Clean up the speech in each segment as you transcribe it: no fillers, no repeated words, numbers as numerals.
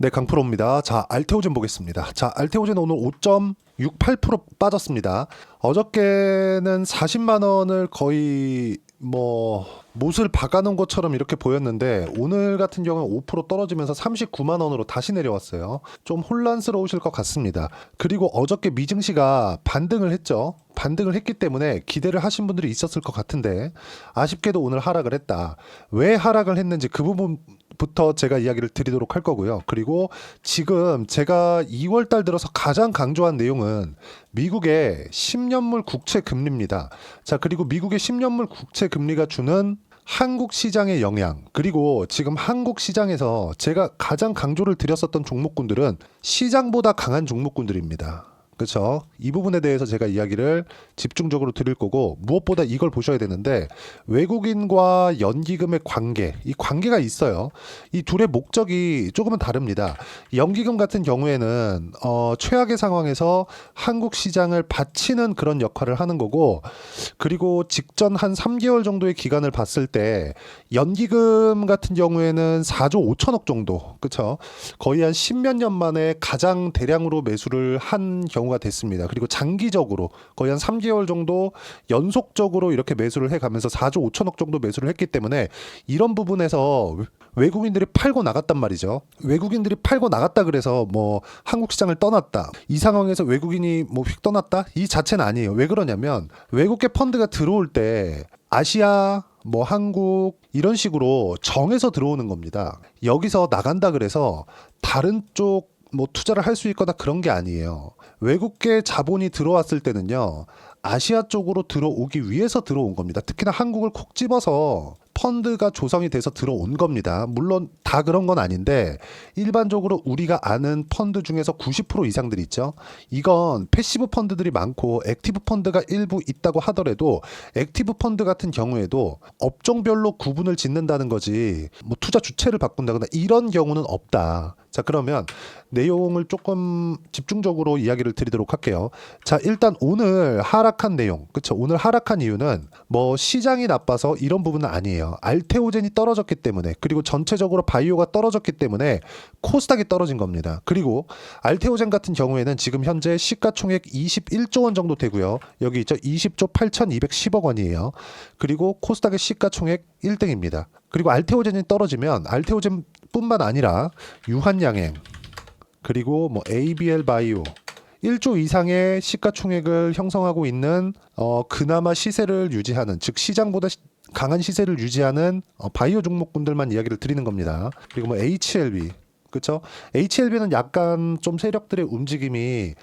네, 강프로입니다. 자, 알테오젠 보겠습니다. 자, 알테오젠 오늘 5.68% 빠졌습니다. 어저께는 40만 원을 거의 못을 박아놓은 것처럼 이렇게 보였는데 오늘 같은 경우는 5% 떨어지면서 39만 원으로 다시 내려왔어요. 좀 혼란스러우실 것 같습니다. 그리고 어저께 미증시가 반등을 했죠. 반등을 했기 때문에 기대를 하신 분들이 있었을 것 같은데 아쉽게도 오늘 하락을 했다. 왜 하락을 했는지 그 부분부터 제가 이야기를 드리도록 할 거고요. 그리고 지금 제가 2월 달 들어서 가장 강조한 내용은 미국의 10년물 국채 금리입니다. 자, 그리고 미국의 10년물 국채 금리가 주는 한국 시장의 영향, 그리고 지금 한국 시장에서 제가 가장 강조를 드렸었던 종목군들은 시장보다 강한 종목군들입니다. 그렇죠? 이 부분에 대해서 제가 이야기를 집중적으로 드릴 거고, 무엇보다 이걸 보셔야 되는데 외국인과 연기금의 관계, 이 관계가 있어요. 이 둘의 목적이 조금은 다릅니다. 연기금 같은 경우에는 최악의 상황에서 한국 시장을 받치는 그런 역할을 하는 거고, 그리고 직전 한 3개월 정도의 기간을 봤을 때 연기금 같은 경우에는 4조 5천억 정도, 그렇죠? 거의 한 10몇 년 만에 가장 대량으로 매수를 한 경우가 됐습니다. 그리고 장기적으로 거의 한 3개월 정도 연속적으로 이렇게 매수를 해가면서 4조 5천억 정도 매수를 했기 때문에 이런 부분에서 외국인들이 팔고 나갔단 말이죠. 외국인들이 팔고 나갔다 그래서 한국 시장을 떠났다, 이 상황에서 외국인이 휙 떠났다, 이 자체는 아니에요. 왜 그러냐면 외국계 펀드가 들어올 때 아시아, 한국 이런 식으로 정해서 들어오는 겁니다. 여기서 나간다 그래서 다른 쪽 투자를 할 수 있거나 그런 게 아니에요. 외국계 자본이 들어왔을 때는요, 아시아 쪽으로 들어오기 위해서 들어온 겁니다. 특히나 한국을 콕 집어서 펀드가 조성이 돼서 들어온 겁니다. 물론 다 그런 건 아닌데 일반적으로 우리가 아는 펀드 중에서 90% 이상들이 있죠. 이건 패시브 펀드들이 많고 액티브 펀드가 일부 있다고 하더라도 액티브 펀드 같은 경우에도 업종별로 구분을 짓는다는 거지 투자 주체를 바꾼다거나 이런 경우는 없다. 자, 그러면 내용을 조금 집중적으로 이야기를 드리도록 할게요. 자, 일단 오늘 하락한 내용, 그쵸? 오늘 하락한 이유는 시장이 나빠서 이런 부분은 아니에요. 알테오젠이 떨어졌기 때문에, 그리고 전체적으로 바이오가 떨어졌기 때문에 코스닥이 떨어진 겁니다. 그리고 알테오젠 같은 경우에는 지금 현재 시가총액 21조 원 정도 되고요. 여기 있죠? 20조 8,210억 원이에요. 그리고 코스닥의 시가총액 1등입니다. 그리고 알테오젠이 떨어지면 알테오젠 뿐만 아니라 유한양행, 그리고 ABL 바이오 1조 이상의 시가총액을 형성하고 있는 그나마 시세를 유지하는, 즉 시장보다 강한 시세를 유지하는 바이오 종목군들만 이야기를 드리는 겁니다. 그리고 HLB, 그렇죠? HLB는 약간 좀 세력들의 움직임이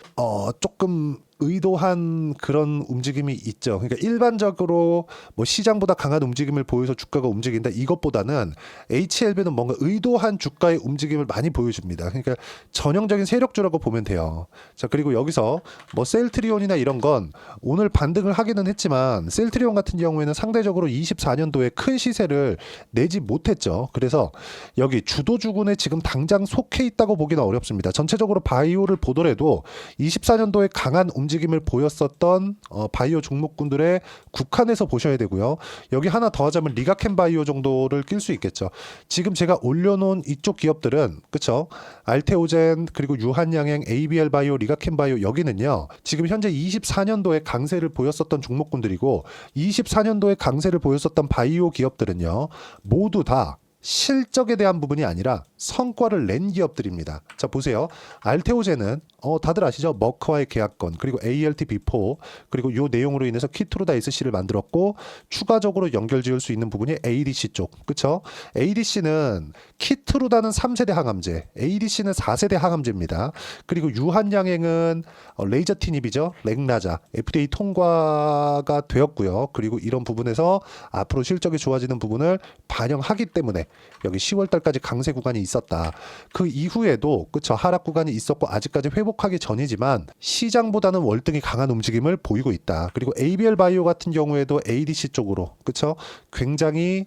조금 의도한 그런 움직임이 있죠. 그러니까 일반적으로 시장보다 강한 움직임을 보여서 주가가 움직인다, 이것보다는 HLB는 뭔가 의도한 주가의 움직임을 많이 보여줍니다. 그러니까 전형적인 세력주라고 보면 돼요. 자, 그리고 여기서 셀트리온이나 이런 건 오늘 반등을 하기는 했지만 셀트리온 같은 경우에는 상대적으로 24년도에 큰 시세를 내지 못했죠. 그래서 여기 주도주군에 지금 당장 속해 있다고 보기는 어렵습니다. 전체적으로 바이오를 보더라도 24년도에 강한 움직임을 보였었던 바이오 종목군들의 국한에서 보셔야 되고요. 여기 하나 더 하자면 리가켄 바이오 정도를 낄 수 있겠죠. 지금 제가 올려놓은 이쪽 기업들은, 그쵸? 알테오젠, 그리고 유한양행, ABL 바이오, 리가켄 바이오, 여기는요, 지금 현재 24년도에 강세를 보였었던 종목군들이고 24년도에 강세를 보였었던 바이오 기업들은요, 모두 다 실적에 대한 부분이 아니라 성과를 낸 기업들입니다. 자, 보세요. 알테오젠은 다들 아시죠? 머크와의 계약권, 그리고 ALT-B4, 그리고 이 내용으로 인해서 키트루다 SC를 만들었고 추가적으로 연결 지을 수 있는 부분이 ADC 쪽, 그쵸? ADC는 키트루다는 3세대 항암제, ADC는 4세대 항암제입니다. 그리고 유한양행은 레이저티닙이죠. 렉나자, FDA 통과가 되었고요. 그리고 이런 부분에서 앞으로 실적이 좋아지는 부분을 반영하기 때문에 여기 10월 달까지 강세 구간이 있었다. 그 이후에도, 그쵸, 하락 구간이 있었고 아직까지 회복하기 전이지만 시장보다는 월등히 강한 움직임을 보이고 있다. 그리고 ABL 바이오 같은 경우에도 ADC 쪽으로, 그쵸, 굉장히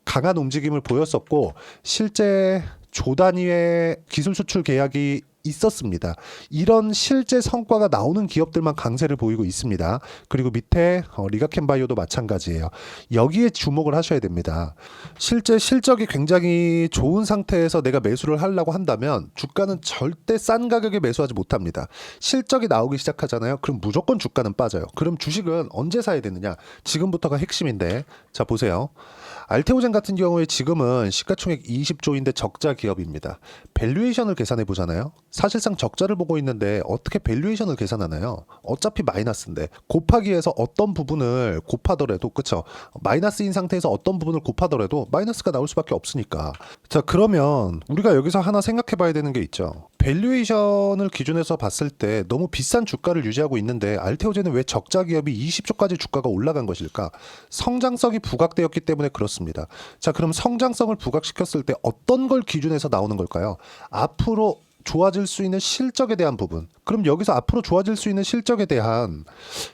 강한 움직임을 보였었고 실제 조 단위의 기술 수출 계약이 있었습니다. 이런 실제 성과가 나오는 기업들만 강세를 보이고 있습니다. 그리고 밑에 리가켄바이오도 마찬가지예요. 여기에 주목을 하셔야 됩니다. 실제 실적이 굉장히 좋은 상태에서 내가 매수를 하려고 한다면 주가는 절대 싼 가격에 매수하지 못합니다. 실적이 나오기 시작하잖아요. 그럼 무조건 주가는 빠져요. 그럼 주식은 언제 사야 되느냐? 지금부터가 핵심인데, 자 보세요. 알테오젠 같은 경우에 지금은 시가총액 20조인데 적자 기업입니다. 밸류에이션을 계산해 보잖아요. 사실상 적자를 보고 있는데 어떻게 밸류에이션을 계산하나요? 어차피 마이너스인데 곱하기 위해서 어떤 부분을 곱하더라도, 그쵸? 마이너스인 상태에서 어떤 부분을 곱하더라도 마이너스가 나올 수밖에 없으니까. 자, 그러면 우리가 여기서 하나 생각해 봐야 되는 게 있죠. 밸류에이션을 기준해서 봤을 때 너무 비싼 주가를 유지하고 있는데 알테오젠은 왜 적자 기업이 20조까지 주가가 올라간 것일까? 성장성이 부각되었기 때문에 그렇습니다. 자, 그럼 성장성을 부각시켰을 때 어떤 걸 기준해서 나오는 걸까요? 앞으로 좋아질 수 있는 실적에 대한 부분. 그럼 여기서 앞으로 좋아질 수 있는 실적에 대한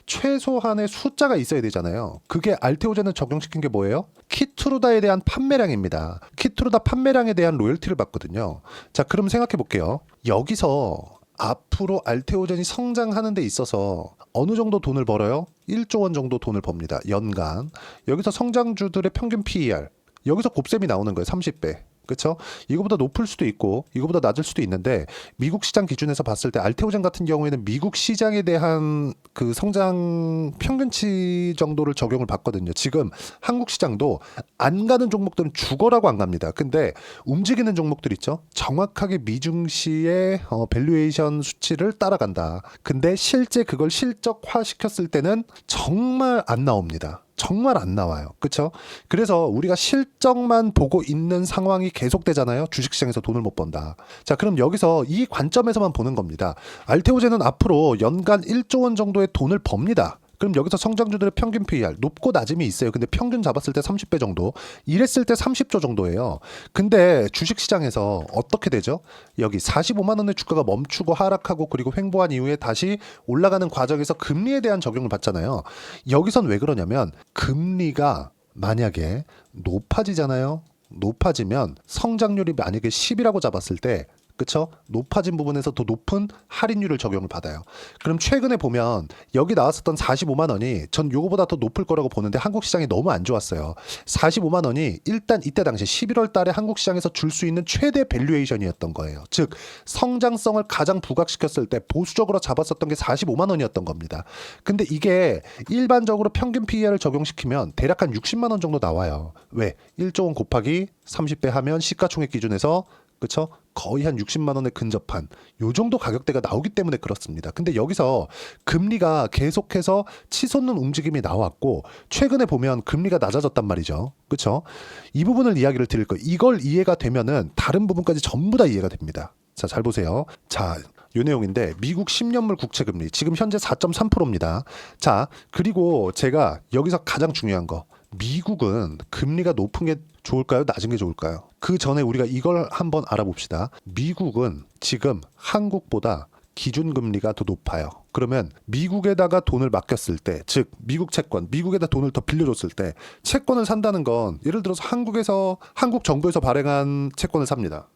최소한의 숫자가 있어야 되잖아요. 그게 알테오젠을 적용시킨 게 뭐예요? 키트루다에 대한 판매량입니다. 키트루다 판매량에 대한 로열티를 받거든요. 자, 그럼 생각해 볼게요. 여기서 앞으로 알테오젠이 성장하는 데 있어서 어느 정도 돈을 벌어요? 1조 원 정도 돈을 법니다. 연간. 여기서 성장주들의 평균 PER. 여기서 곱셈이 나오는 거예요. 30배. 그렇죠? 이거보다 높을 수도 있고 이거보다 낮을 수도 있는데 미국 시장 기준에서 봤을 때 알테오젠 같은 경우에는 미국 시장에 대한 그 성장 평균치 정도를 적용을 받거든요. 지금 한국 시장도 안 가는 종목들은 죽어라고 안 갑니다. 근데 움직이는 종목들 있죠? 정확하게 미중시의 밸류에이션 수치를 따라간다. 근데 실제 그걸 실적화 시켰을 때는 정말 안 나옵니다. 정말 안 나와요. 그렇죠? 그래서 우리가 실적만 보고 있는 상황이 계속되잖아요. 주식시장에서 돈을 못 번다. 자, 그럼 여기서 이 관점에서만 보는 겁니다. 알테오젠은 앞으로 연간 1조 원 정도의 돈을 법니다. 그럼 여기서 성장주들의 평균 PER 높고 낮음이 있어요. 근데 평균 잡았을 때 30배 정도, 이랬을 때 30조 정도예요. 근데 주식시장에서 어떻게 되죠? 여기 45만 원의 주가가 멈추고 하락하고 그리고 횡보한 이후에 다시 올라가는 과정에서 금리에 대한 적용을 받잖아요. 여기선 왜 그러냐면 금리가 만약에 높아지잖아요. 높아지면 성장률이 만약에 10이라고 잡았을 때, 그쵸? 높아진 부분에서 더 높은 할인율을 적용을 받아요. 그럼 최근에 보면 여기 나왔었던 45만 원이 전 요거보다 더 높을 거라고 보는데 한국 시장이 너무 안 좋았어요. 45만 원이 일단 이때 당시 11월 달에 한국 시장에서 줄 수 있는 최대 밸류에이션이었던 거예요. 즉 성장성을 가장 부각시켰을 때 보수적으로 잡았었던 게 45만 원이었던 겁니다. 근데 이게 일반적으로 평균 PER을 적용시키면 대략 한 60만 원 정도 나와요. 왜? 1조 원 곱하기 30배 하면 시가총액 기준에서, 그쵸? 거의 한 60만 원에 근접한 요 정도 가격대가 나오기 때문에 그렇습니다. 근데 여기서 금리가 계속해서 치솟는 움직임이 나왔고 최근에 보면 금리가 낮아졌단 말이죠. 그쵸? 이 부분을 이야기를 드릴 거예요. 이걸 이해가 되면은 다른 부분까지 전부 다 이해가 됩니다. 자, 잘 보세요. 자, 요 내용인데 미국 10년물 국채 금리 지금 현재 4.3%입니다. 자, 그리고 제가 여기서 가장 중요한 거, 미국은 금리가 높은 게 좋을까요? 낮은 게 좋을까요? 그 전에 우리가 이걸 한번 알아봅시다. 미국은 지금 한국보다 기준금리가 더 높아요. 그러면 미국에다가 돈을 맡겼을 때, 즉 미국 채권, 미국에다 돈을 더 빌려줬을 때 채권을 산다는 건 예를 들어서 한국 정부에서 발행한 채권을 삽니다.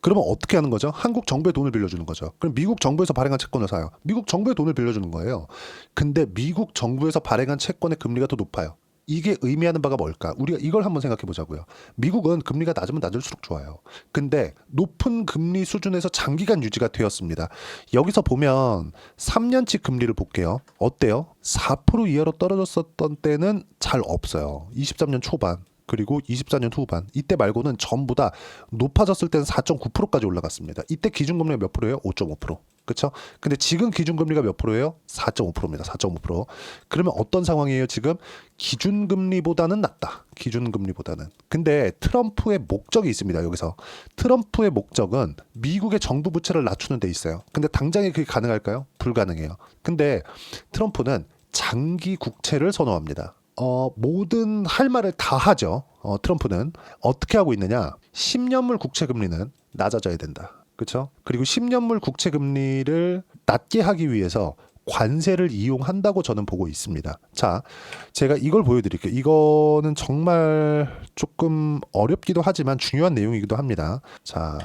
그러면 어떻게 하는 거죠? 한국 정부에 돈을 빌려주는 거죠. 그럼 미국 정부에서 발행한 채권을 사요. 미국 정부에 돈을 빌려주는 거예요. 근데 미국 정부에서 발행한 채권의 금리가 더 높아요. 이게 의미하는 바가 뭘까? 우리가 이걸 한번 생각해 보자고요. 미국은 금리가 낮으면 낮을수록 좋아요. 근데 높은 금리 수준에서 장기간 유지가 되었습니다. 여기서 보면 3년치 금리를 볼게요. 어때요? 4% 이하로 떨어졌었던 때는 잘 없어요. 23년 초반. 그리고 24년 후반 이때 말고는 전부 다 높아졌을 때는 4.9%까지 올라갔습니다. 이때 기준금리가 몇 프로예요? 5.5%. 그렇죠? 근데 지금 기준금리가 몇 프로예요? 4.5%입니다. 4.5%. 그러면 어떤 상황이에요? 지금 기준금리보다는 낮다. 기준금리보다는. 근데 트럼프의 목적이 있습니다. 여기서. 트럼프의 목적은 미국의 정부 부채를 낮추는 데 있어요. 근데 당장에 그게 가능할까요? 불가능해요. 근데 트럼프는 장기 국채를 선호합니다. 모든 할 말을 다 하죠. 트럼프는 어떻게 하고 있느냐? 10년물 국채 금리는 낮아져야 된다. 그렇죠? 그리고 10년물 국채 금리를 낮게 하기 위해서 관세를 이용한다고 저는 보고 있습니다. 자, 제가 이걸 보여드릴게요. 이거는 정말 조금 어렵기도 하지만 중요한 내용이기도 합니다. 자,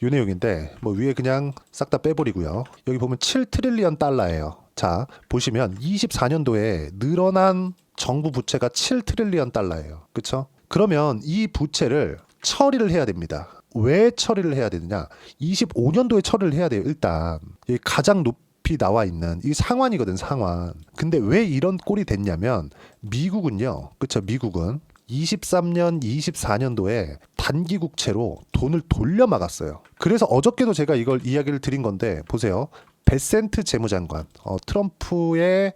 이 내용인데 뭐 위에 그냥 싹 다 빼버리고요. 여기 보면 7트릴리언 달러예요. 자, 보시면 24년도에 늘어난 정부 부채가 7트릴리언 달러예요. 그렇죠? 그러면 이 부채를 처리를 해야 됩니다. 왜 처리를 해야 되느냐? 25년도에 처리를 해야 돼요. 일단 가장 높이 나와 있는 이 상환이거든, 상환. 근데 왜 이런 꼴이 됐냐면 미국은요, 그렇죠? 미국은 23년, 24년도에 단기 국채로 돈을 돌려 막았어요. 그래서 어저께도 제가 이걸 이야기를 드린 건데 보세요. 베센트 재무장관, 트럼프의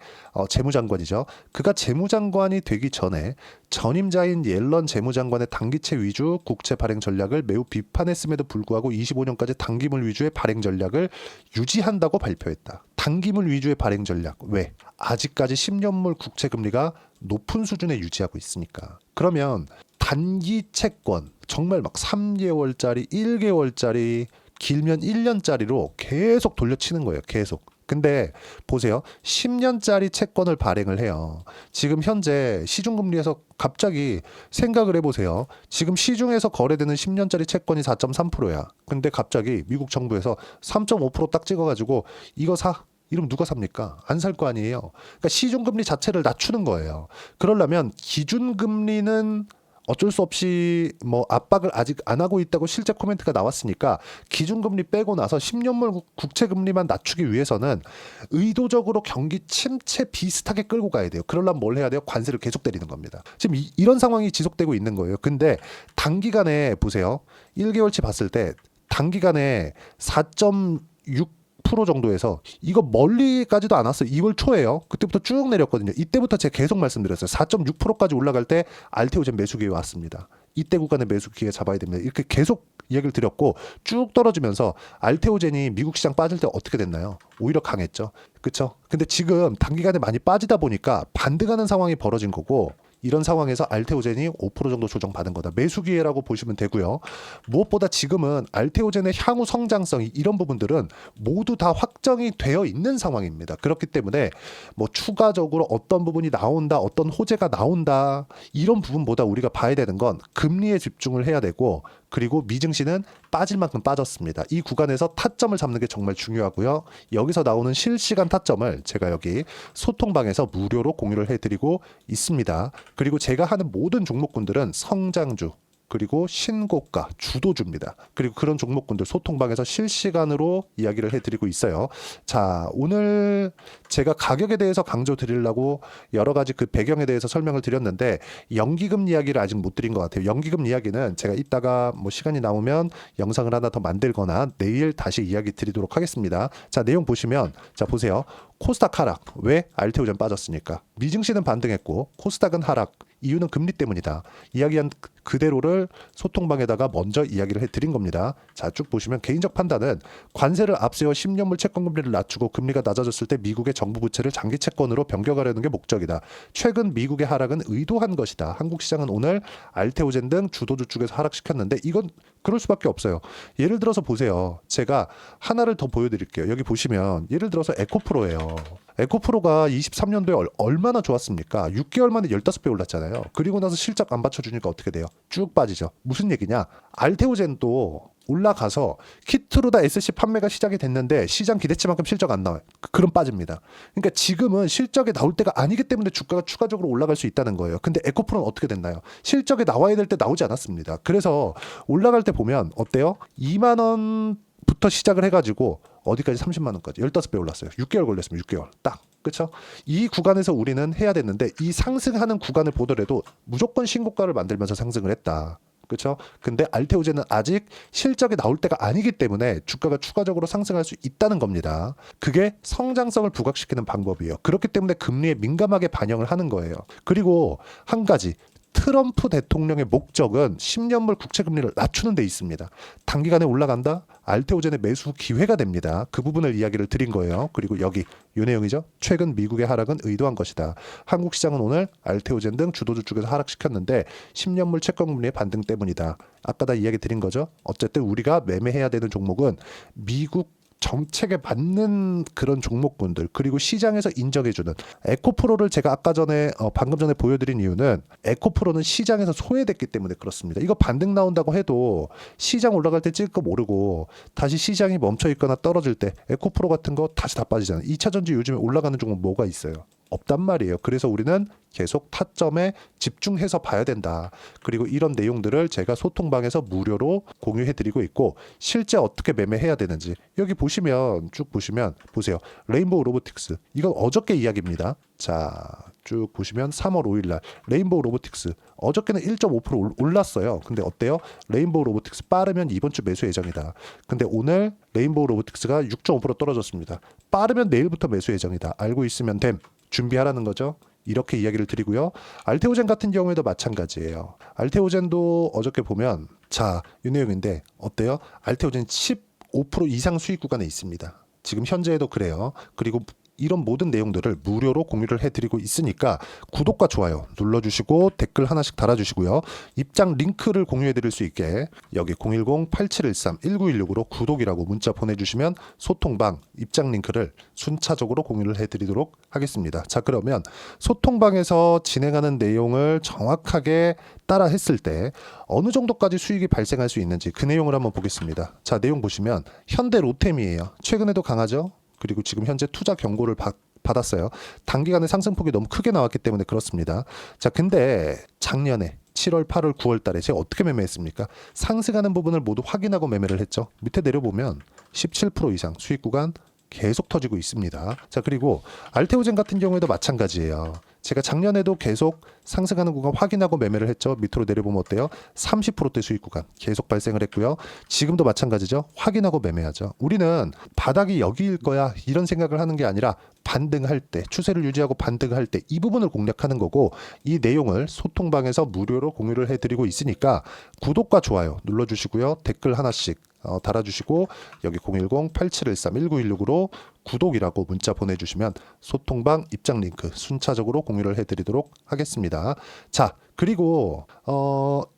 재무장관이죠. 그가 재무장관이 되기 전에 전임자인 옐런 재무장관의 단기채 위주 국채 발행 전략을 매우 비판했음에도 불구하고 25년까지 단기물 위주의 발행 전략을 유지한다고 발표했다. 단기물 위주의 발행 전략. 왜? 아직까지 10년물 국채 금리가 높은 수준에 유지하고 있으니까. 그러면 단기 채권, 정말 막 3개월짜리, 1개월짜리, 길면 1년짜리로 계속 돌려치는 거예요. 계속. 근데 보세요. 10년짜리 채권을 발행을 해요. 지금 현재 시중금리에서 갑자기 생각을 해보세요. 지금 시중에서 거래되는 10년짜리 채권이 4.3%야. 근데 갑자기 미국 정부에서 3.5%딱 찍어가지고 이거 사. 이러면 누가 삽니까? 안 살 거 아니에요. 그러니까 시중금리 자체를 낮추는 거예요. 그러려면 기준금리는 어쩔 수 없이 뭐 압박을 아직 안 하고 있다고 실제 코멘트가 나왔으니까 기준금리 빼고 나서 10년물 국채금리만 낮추기 위해서는 의도적으로 경기 침체 비슷하게 끌고 가야 돼요. 그러려면 뭘 해야 돼요? 관세를 계속 때리는 겁니다. 지금 이런 상황이 지속되고 있는 거예요. 근데 단기간에 보세요. 1개월치 봤을 때 단기간에 4.6% 정도에서 이거 멀리까지도 안 왔어요. 2월 초에요. 그때부터 쭉 내렸거든요. 이때부터 제가 계속 말씀드렸어요. 4.6%까지 올라갈 때 알테오젠 매수 기회 왔습니다. 이때 구간에 매수 기회 잡아야 됩니다. 이렇게 계속 이야기를 드렸고 쭉 떨어지면서 알테오젠이 미국 시장 빠질 때 어떻게 됐나요? 오히려 강했죠. 그렇죠? 근데 지금 단기간에 많이 빠지다 보니까 반등하는 상황이 벌어진 거고 이런 상황에서 알테오젠이 5% 정도 조정받은 거다. 매수 기회라고 보시면 되고요. 무엇보다 지금은 알테오젠의 향후 성장성 이런 부분들은 모두 다 확정이 되어 있는 상황입니다. 그렇기 때문에 뭐 추가적으로 어떤 부분이 나온다, 어떤 호재가 나온다 이런 부분보다 우리가 봐야 되는 건 금리에 집중을 해야 되고 그리고 미증시는 빠질 만큼 빠졌습니다. 이 구간에서 타점을 잡는 게 정말 중요하고요. 여기서 나오는 실시간 타점을 제가 여기 소통방에서 무료로 공유를 해드리고 있습니다. 그리고 제가 하는 모든 종목군들은 성장주 그리고 신고가, 주도주입니다. 그리고 그런 종목군들 소통방에서 실시간으로 이야기를 해드리고 있어요. 자, 오늘 제가 가격에 대해서 강조 드리려고 여러 가지 그 배경에 대해서 설명을 드렸는데 연기금 이야기를 아직 못 드린 것 같아요. 연기금 이야기는 제가 이따가 뭐 시간이 나오면 영상을 하나 더 만들거나 내일 다시 이야기 드리도록 하겠습니다. 자, 내용 보시면 자 보세요. 코스닥 하락. 왜? 알테오젠 빠졌으니까. 미증시는 반등했고 코스닥은 하락. 이유는 금리 때문이다. 이야기한 그대로를 소통방에다가 먼저 이야기를 해드린 겁니다. 자, 쭉 보시면 개인적 판단은 관세를 앞세워 10년물 채권 금리를 낮추고 금리가 낮아졌을 때 미국의 정부 부채를 장기 채권으로 변경하려는 게 목적이다. 최근 미국의 하락은 의도한 것이다. 한국 시장은 오늘 알테오젠 등 주도주 쪽에서 하락시켰는데 이건 그럴 수밖에 없어요. 예를 들어서 보세요. 제가 하나를 더 보여드릴게요. 여기 보시면 예를 들어서 에코프로예요. 에코프로가 23년도에 얼마나 좋았습니까? 6개월 만에 15배 올랐잖아요. 그리고 나서 실적 안 받쳐주니까 어떻게 돼요? 쭉 빠지죠. 무슨 얘기냐? 알테오젠도 올라가서 키트로다 SC 판매가 시작이 됐는데 시장 기대치만큼 실적 안 나와요. 그럼 빠집니다. 그러니까 지금은 실적이 나올 때가 아니기 때문에 주가가 추가적으로 올라갈 수 있다는 거예요. 근데 에코프로는 어떻게 됐나요? 실적이 나와야 될 때 나오지 않았습니다. 그래서 올라갈 때 보면 어때요? 2만 원부터 시작을 해가지고 어디까지 30만 원까지 15배 올랐어요. 6개월 걸렸습니다. 6개월 딱. 그렇죠? 이 구간에서 우리는 해야 됐는데 이 상승하는 구간을 보더라도 무조건 신고가를 만들면서 상승을 했다. 그렇죠? 근데 알테오젠은 아직 실적이 나올 때가 아니기 때문에 주가가 추가적으로 상승할 수 있다는 겁니다. 그게 성장성을 부각시키는 방법이에요. 그렇기 때문에 금리에 민감하게 반영을 하는 거예요. 그리고 한 가지 트럼프 대통령의 목적은 10년물 국채 금리를 낮추는 데 있습니다. 단기간에 올라간다? 알테오젠의 매수 기회가 됩니다. 그 부분을 이야기를 드린 거예요. 그리고 여기 이 내용이죠. 최근 미국의 하락은 의도한 것이다. 한국 시장은 오늘 알테오젠 등 주도주 쪽에서 하락시켰는데 10년물 채권 금리의 반등 때문이다. 아까 다 이야기 드린 거죠. 어쨌든 우리가 매매해야 되는 종목은 미국 정책에 맞는 그런 종목군들, 그리고 시장에서 인정해주는 에코프로를 제가 아까 전에 방금 전에 보여드린 이유는 에코프로는 시장에서 소외됐기 때문에 그렇습니다. 이거 반등 나온다고 해도 시장 올라갈 때 찔끔 오르고 다시 시장이 멈춰 있거나 떨어질 때 에코프로 같은 거 다시 다 빠지잖아요. 2차전지 요즘에 올라가는 종목 뭐가 있어요? 없단 말이에요. 그래서 우리는 계속 타점에 집중해서 봐야 된다. 그리고 이런 내용들을 제가 소통방에서 무료로 공유해드리고 있고, 실제 어떻게 매매해야 되는지 여기 보시면 쭉 보시면 보세요. 레인보우 로보틱스, 이건 어저께 이야기입니다. 자, 쭉 보시면 3월 5일 날 레인보우 로보틱스 어저께는 1.5% 올랐어요. 근데 어때요? 레인보우 로보틱스 빠르면 이번 주 매수 예정이다. 근데 오늘 레인보우 로보틱스가 6.5% 떨어졌습니다. 빠르면 내일부터 매수 예정이다. 알고 있으면 됨. 준비하라는 거죠. 이렇게 이야기를 드리고요. 알테오젠 같은 경우에도 마찬가지예요. 알테오젠도 어저께 보면 자, 이 내용인데 어때요? 알테오젠 15% 이상 수익 구간에 있습니다. 지금 현재에도 그래요. 그리고 이런 모든 내용들을 무료로 공유를 해드리고 있으니까 구독과 좋아요 눌러주시고 댓글 하나씩 달아주시고요. 입장 링크를 공유해드릴 수 있게 여기 010-8713-1916으로 구독이라고 문자 보내주시면 소통방 입장 링크를 순차적으로 공유를 해드리도록 하겠습니다. 자, 그러면 소통방에서 진행하는 내용을 정확하게 따라 했을 때 어느 정도까지 수익이 발생할 수 있는지 그 내용을 한번 보겠습니다. 자, 내용 보시면 현대 로템이에요. 최근에도 강하죠. 그리고 지금 현재 투자 경고를 받았어요. 단기간에 상승폭이 너무 크게 나왔기 때문에 그렇습니다. 자, 근데 작년에 7월, 8월, 9월 달에 제가 어떻게 매매했습니까? 상승하는 부분을 모두 확인하고 매매를 했죠. 밑에 내려보면 17% 이상 수익 구간 계속 터지고 있습니다. 자, 그리고 알테오젠 같은 경우에도 마찬가지예요. 제가 작년에도 계속 상승하는 구간 확인하고 매매를 했죠. 밑으로 내려보면 어때요? 30%대 수익 구간 계속 발생을 했고요. 지금도 마찬가지죠. 확인하고 매매하죠. 우리는 바닥이 여기일 거야 이런 생각을 하는 게 아니라 반등할 때, 추세를 유지하고 반등할 때 이 부분을 공략하는 거고, 이 내용을 소통방에서 무료로 공유를 해드리고 있으니까 구독과 좋아요 눌러주시고요. 댓글 하나씩 달아주시고 여기 010-8713-1916으로 구독이라고 문자 보내주시면 소통방 입장 링크 순차적으로 공유를 해드리도록 하겠습니다. 자, 그리고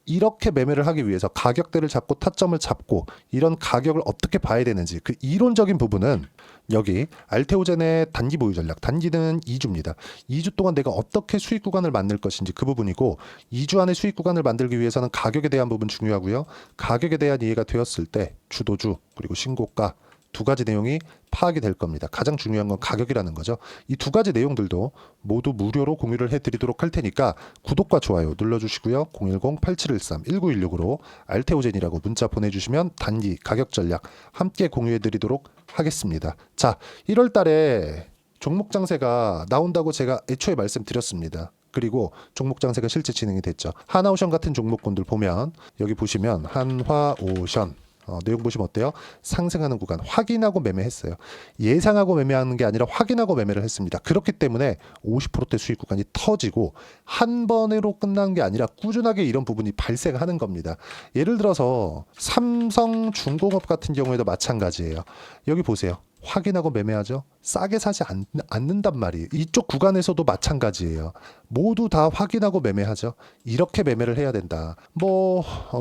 이렇게 매매를 하기 위해서 가격대를 잡고 타점을 잡고 이런 가격을 어떻게 봐야 되는지 그 이론적인 부분은 여기 알테오젠의 단기 보유 전략, 단기는 2주입니다. 2주 동안 내가 어떻게 수익 구간을 만들 것인지 그 부분이고, 2주 안에 수익 구간을 만들기 위해서는 가격에 대한 부분 중요하고요. 가격에 대한 이해가 되었을 때 주도주 그리고 신고가 두 가지 내용이 파악이 될 겁니다. 가장 중요한 건 가격이라는 거죠. 이 두 가지 내용들도 모두 무료로 공유를 해드리도록 할 테니까 구독과 좋아요 눌러주시고요. 010-8713-1916으로 알테오젠이라고 문자 보내주시면 단기 가격 전략 함께 공유해드리도록 하겠습니다. 자, 1월 달에 종목 장세가 나온다고 제가 애초에 말씀드렸습니다. 그리고 종목 장세가 실제 진행이 됐죠. 하나오션 같은 종목군들 보면 여기 보시면 한화오션 내용 보시면 어때요? 상승하는 구간 확인하고 매매했어요. 예상하고 매매하는 게 아니라 확인하고 매매를 했습니다. 그렇기 때문에 50%대 수익 구간이 터지고 한 번으로 끝난 게 아니라 꾸준하게 이런 부분이 발생하는 겁니다. 예를 들어서 삼성중공업 같은 경우에도 마찬가지예요. 여기 보세요. 확인하고 매매하죠. 싸게 사지 않는단 말이에요. 이쪽 구간에서도 마찬가지예요. 모두 다 확인하고 매매하죠. 이렇게 매매를 해야 된다.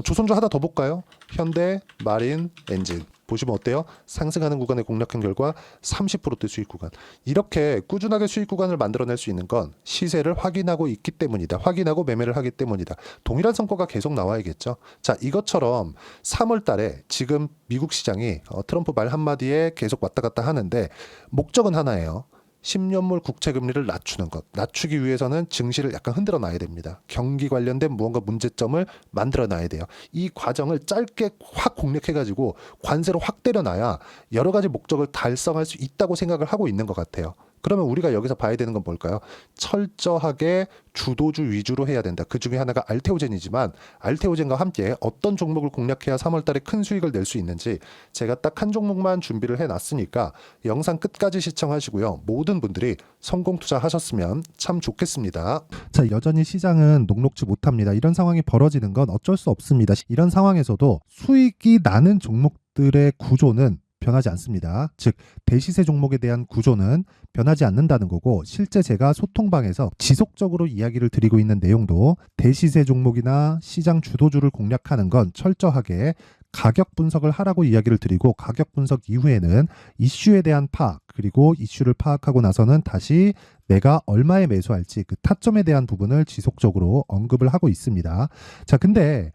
조선주 하나 더 볼까요? 현대, 마린, 엔진 보시면 어때요? 상승하는 구간에 공략한 결과 30%대 수익 구간. 이렇게 꾸준하게 수익 구간을 만들어낼 수 있는 건 시세를 확인하고 있기 때문이다. 확인하고 매매를 하기 때문이다. 동일한 성과가 계속 나와야겠죠. 자, 이것처럼 3월 달에 지금 미국 시장이 트럼프 말 한마디에 계속 왔다 갔다 하는데 목적은 하나예요. 10년물 국채금리를 낮추는 것. 낮추기 위해서는 증시를 약간 흔들어 놔야 됩니다. 경기 관련된 무언가 문제점을 만들어 놔야 돼요. 이 과정을 짧게 확 공략해가지고 관세로 확 때려놔야 여러 가지 목적을 달성할 수 있다고 생각을 하고 있는 것 같아요. 그러면 우리가 여기서 봐야 되는 건 뭘까요? 철저하게 주도주 위주로 해야 된다. 그 중에 하나가 알테오젠이지만 알테오젠과 함께 어떤 종목을 공략해야 3월 달에 큰 수익을 낼 수 있는지 제가 딱 한 종목만 준비를 해놨으니까 영상 끝까지 시청하시고요. 모든 분들이 성공 투자하셨으면 참 좋겠습니다. 자, 여전히 시장은 녹록지 못합니다. 이런 상황이 벌어지는 건 어쩔 수 없습니다. 이런 상황에서도 수익이 나는 종목들의 구조는 변하지 않습니다. 즉 대시세 종목에 대한 구조는 변하지 않는다는 거고, 실제 제가 소통방에서 지속적으로 이야기를 드리고 있는 내용도 대시세 종목이나 시장 주도주를 공략하는 건 철저하게 가격 분석을 하라고 이야기를 드리고 가격 분석 이후에는 이슈에 대한 파악 그리고 이슈를 파악하고 나서는 다시 내가 얼마에 매수할지 그 타점에 대한 부분을 지속적으로 언급을 하고 있습니다. 자, 근데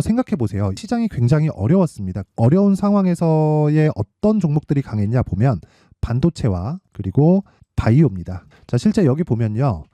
생각해 보세요. 시장이 굉장히 어려웠습니다. 어려운 상황에서의 어떤 종목들이 강했냐 보면 반도체와 그리고 바이오입니다. 자, 실제 여기 보면요.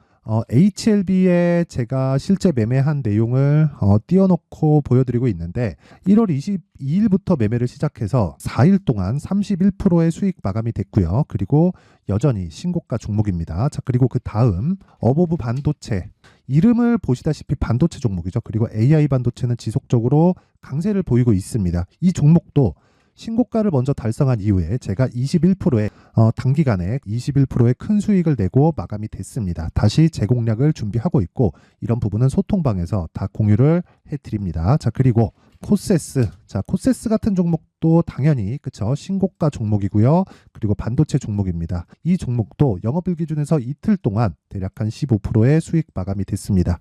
HLB에 제가 실제 매매한 내용을 띄워놓고 보여드리고 있는데 1월 22일부터 매매를 시작해서 4일 동안 31%의 수익 마감이 됐고요. 그리고 여전히 신고가 종목입니다. 자, 그리고 그 다음 어보브 반도체 이름을 보시다시피 반도체 종목이죠. 그리고 AI 반도체는 지속적으로 강세를 보이고 있습니다. 이 종목도 신고가를 먼저 달성한 이후에 제가 21%의 단기간에 21%의 큰 수익을 내고 마감이 됐습니다. 다시 재공략을 준비하고 있고 이런 부분은 소통방에서 다 공유를 해드립니다. 자, 그리고 코세스. 자, 코세스 같은 종목도 당연히 그쵸 신고가 종목이고요. 그리고 반도체 종목입니다. 이 종목도 영업일 기준에서 이틀 동안 대략 한 15%의 수익 마감이 됐습니다.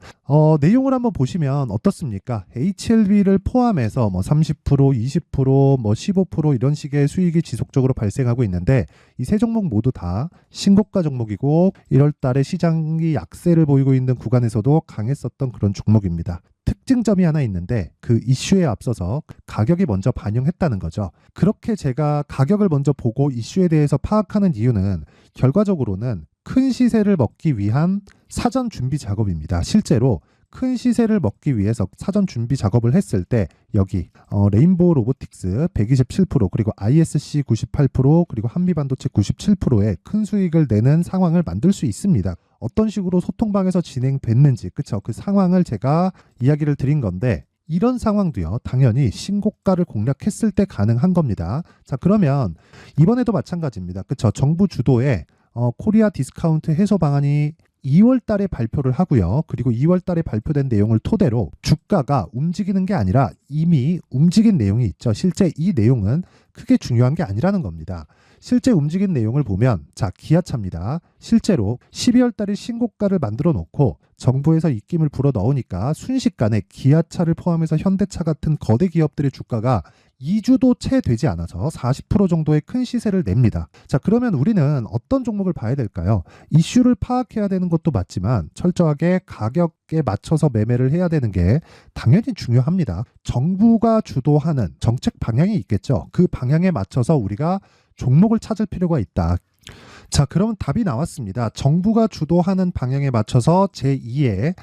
내용을 한번 보시면 어떻습니까? HLB를 포함해서 뭐 30%, 20%, 뭐 15% 이런 식의 수익이 지속적으로 발생하고 있는데 이 세 종목 모두 다 신고가 종목이고 1월 달에 시장이 약세를 보이고 있는 구간에서도 강했었던 그런 종목입니다. 특징점이 하나 있는데 그 이슈에 앞서서 가격이 먼저 반영했다는 거죠. 그렇게 제가 가격을 먼저 보고 이슈에 대해서 파악하는 이유는 결과적으로는 큰 시세를 먹기 위한 사전 준비 작업입니다. 실제로 큰 시세를 먹기 위해서 사전 준비 작업을 했을 때 여기 레인보우 로보틱스 127% 그리고 ISC 98% 그리고 한미반도체 97%의 큰 수익을 내는 상황을 만들 수 있습니다. 어떤 식으로 소통방에서 진행됐는지 그쵸 그 상황을 제가 이야기를 드린 건데 이런 상황도요 당연히 신고가를 공략했을 때 가능한 겁니다. 자, 그러면 이번에도 마찬가지입니다. 그쵸 정부 주도의 코리아 디스카운트 해소 방안이 2월 달에 발표를 하고요. 그리고 2월 달에 발표된 내용을 토대로 주가가 움직이는 게 아니라 이미 움직인 내용이 있죠. 실제 이 내용은 크게 중요한 게 아니라는 겁니다. 실제 움직인 내용을 보면 자, 기아차입니다. 실제로 12월 달에 신고가를 만들어 놓고 정부에서 입김을 불어 넣으니까 순식간에 기아차를 포함해서 현대차 같은 거대 기업들의 주가가 2주도 채 되지 않아서 40% 정도의 큰 시세를 냅니다. 자, 그러면 우리는 어떤 종목을 봐야 될까요? 이슈를 파악해야 되는 것도 맞지만 철저하게 가격에 맞춰서 매매를 해야 되는 게 당연히 중요합니다. 정부가 주도하는 정책 방향이 있겠죠. 그 방향에 맞춰서 우리가 종목을 찾을 필요가 있다. 자, 그러면 답이 나왔습니다. 정부가 주도하는 방향에 맞춰서 제2의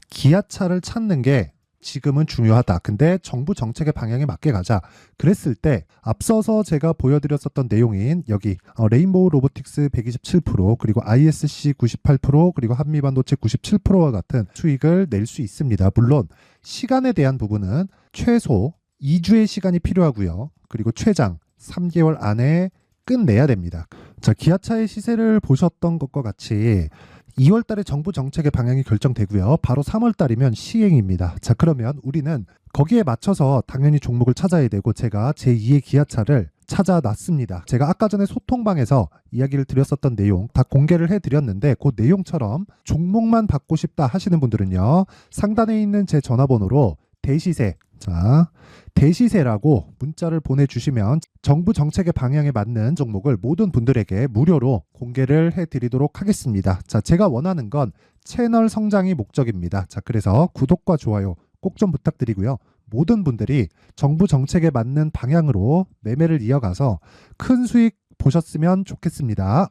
기아차를 찾는 게 지금은 중요하다. 근데 정부 정책의 방향에 맞게 가자. 그랬을 때 앞서서 제가 보여드렸었던 내용인 여기 레인보우 로보틱스 127% 그리고 ISC 98% 그리고 한미반도체 97%와 같은 수익을 낼 수 있습니다. 물론 시간에 대한 부분은 최소 2주의 시간이 필요하고요. 그리고 최장 3개월 안에 끝내야 됩니다. 자, 기아차의 시세를 보셨던 것과 같이 2월 달에 정부 정책의 방향이 결정되고요. 바로 3월 달이면 시행입니다. 자, 그러면 우리는 거기에 맞춰서 당연히 종목을 찾아야 되고 제가 제2의 기아차를 찾아놨습니다. 제가 아까 전에 소통방에서 이야기를 드렸었던 내용 다 공개를 해드렸는데 그 내용처럼 종목만 받고 싶다 하시는 분들은요. 상단에 있는 제 전화번호로 대시세 자, 대시세라고 문자를 보내주시면 정부 정책의 방향에 맞는 종목을 모든 분들에게 무료로 공개를 해드리도록 하겠습니다. 자, 제가 원하는 건 채널 성장이 목적입니다. 자, 그래서 구독과 좋아요 꼭 좀 부탁드리고요. 모든 분들이 정부 정책에 맞는 방향으로 매매를 이어가서 큰 수익 보셨으면 좋겠습니다.